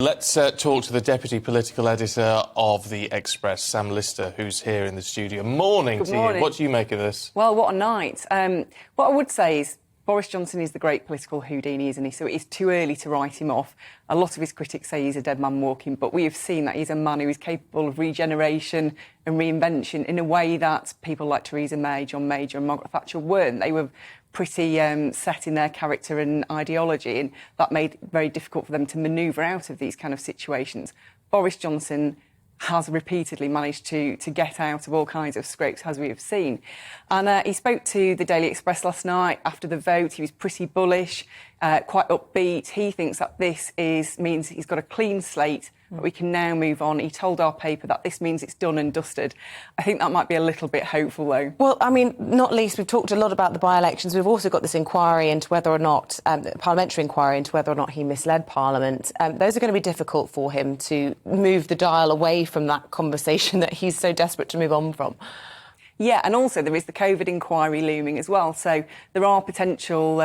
Let's talk to the Deputy Political Editor of The Express, Sam Lister, who's here in the studio. Morning to you. What do you make of this? Well, what a night. What I would say is Boris Johnson is the great political Houdini, isn't he? So it is too early to write him off. A lot of his critics say he's a dead man walking, but we have seen that he's a man who is capable of regeneration and reinvention in a way that people like Theresa May, John Major and Margaret Thatcher weren't. They were pretty set in their character and ideology, and that made it very difficult for them to manoeuvre out of these kind of situations. Boris Johnson has repeatedly managed to get out of all kinds of scrapes, as we have seen. And he spoke to the Daily Express last night after the vote. He was pretty bullish, quite upbeat. He thinks that this means he's got a clean slate, that we can now move on. He told our paper that this means it's done and dusted. I think that might be a little bit hopeful, though. Well, I mean, not least, we've talked a lot about the by-elections. We've also got this inquiry into whether or not, parliamentary inquiry into whether or not he misled Parliament. Those are going to be difficult for him to move the dial away from that conversation that he's so desperate to move on from. Yeah, and also there is the COVID inquiry looming as well. So there are potential,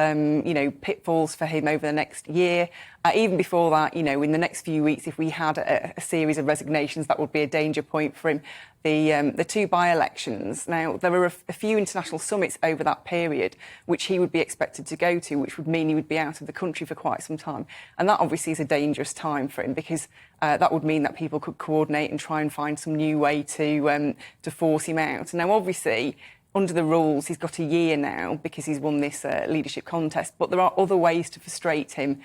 pitfalls for him over the next year. Even before that, in the next few weeks, if we had a series of resignations, that would be a danger point for him. The two by-elections. Now, there are a few international summits over that period, which he would be expected to go to, which would mean he would be out of the country for quite some time. And that obviously is a dangerous time for him, because that would mean that people could coordinate and try and find some new way to force him out. Now, obviously, under the rules, he's got a year now because he's won this leadership contest, but there are other ways to frustrate him.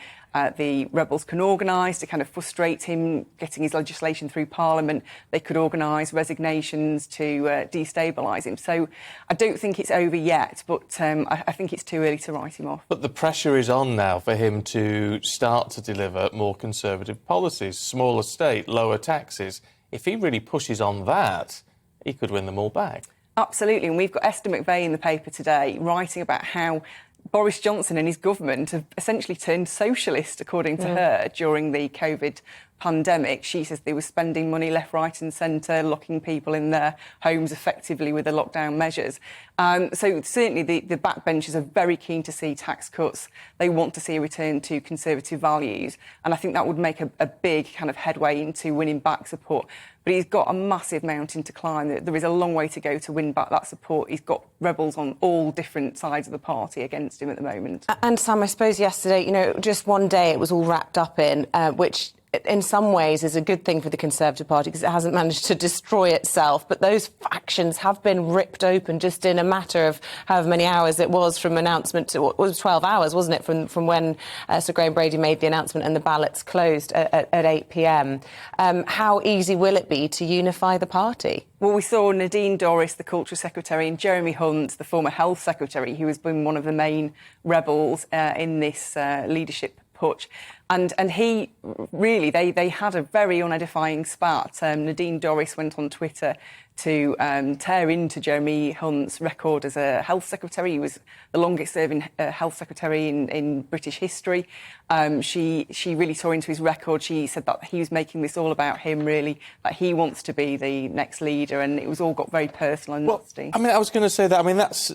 The rebels can organise to kind of frustrate him, getting his legislation through Parliament. They could organise resignations to destabilise him. So I don't think it's over yet, but I think it's too early to write him off. But the pressure is on now for him to start to deliver more conservative policies, smaller state, lower taxes. If he really pushes on that, he could win them all back. Absolutely, and we've got Esther McVey in the paper today writing about how Boris Johnson and his government have essentially turned socialist, according to her, during the COVID pandemic. She says they were spending money left, right and centre, locking people in their homes effectively with the lockdown measures. So certainly the backbenchers are very keen to see tax cuts. They want to see a return to conservative values. And I think that would make a big kind of headway into winning back support. But he's got a massive mountain to climb. There is a long way to go to win back that support. He's got rebels on all different sides of the party against him at the moment. And Sam, I suppose yesterday, just one day it was all wrapped up in, which in some ways is a good thing for the Conservative Party because it hasn't managed to destroy itself. But those factions have been ripped open just in a matter of however many hours it was from announcement to, it was 12 hours, wasn't it, from when Sir Graham Brady made the announcement and the ballots closed at 8 p.m. How easy will it be to unify the party? Well, we saw Nadine Dorries, the Culture Secretary, and Jeremy Hunt, the former Health Secretary, who has been one of the main rebels in this leadership putsch. And he really, they had a very unedifying spat. Nadine Dorries went on Twitter to tear into Jeremy Hunt's record as a health secretary. He was the longest serving health secretary in British history. She really tore into his record. She said that he was making this all about him, really, that he wants to be the next leader, and it was all got very personal and nasty. I mean, I was going to say that. I mean, that's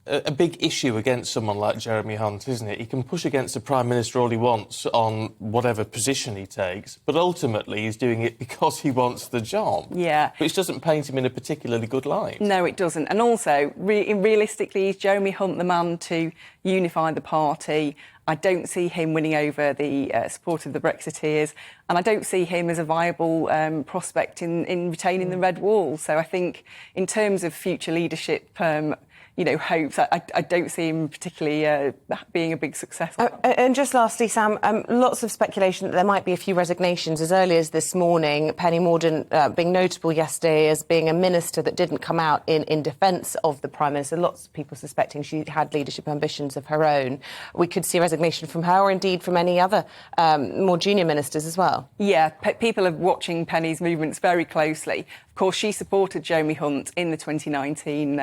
a big issue against someone like Jeremy Hunt, isn't it? He can push against the Prime Minister all he wants on whatever position he takes, but ultimately he's doing it because he wants the job. Yeah. Which doesn't paint him in a particularly good light. No, it doesn't. And also, realistically, is Jeremy Hunt the man to unify the party? I don't see him winning over the support of the Brexiteers, and I don't see him as a viable prospect in retaining the Red Wall. So I think in terms of future leadership hopes, I don't see him particularly being a big success. And just lastly, Sam, lots of speculation that there might be a few resignations as early as this morning. Penny Mordaunt being notable yesterday as being a minister that didn't come out in defence of the Prime Minister. Lots of people suspecting she had leadership ambitions of her own. We could see resignation from her or indeed from any other more junior ministers as well. Yeah, people are watching Penny's movements very closely. Of course, she supported Jeremy Hunt in the 2019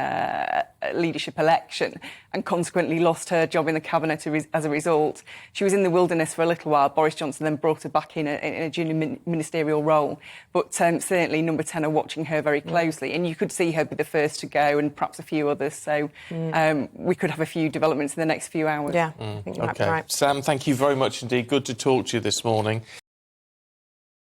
leadership election and consequently lost her job in the cabinet as a result. She was in the wilderness for a little while. Boris Johnson then brought her back in a junior ministerial role. But certainly Number 10 are watching her very closely, and you could see her be the first to go and perhaps a few others. So we could have a few developments in the next few hours. Yeah, I think you might be right. Sam, thank you very much indeed. Good to talk to you this morning.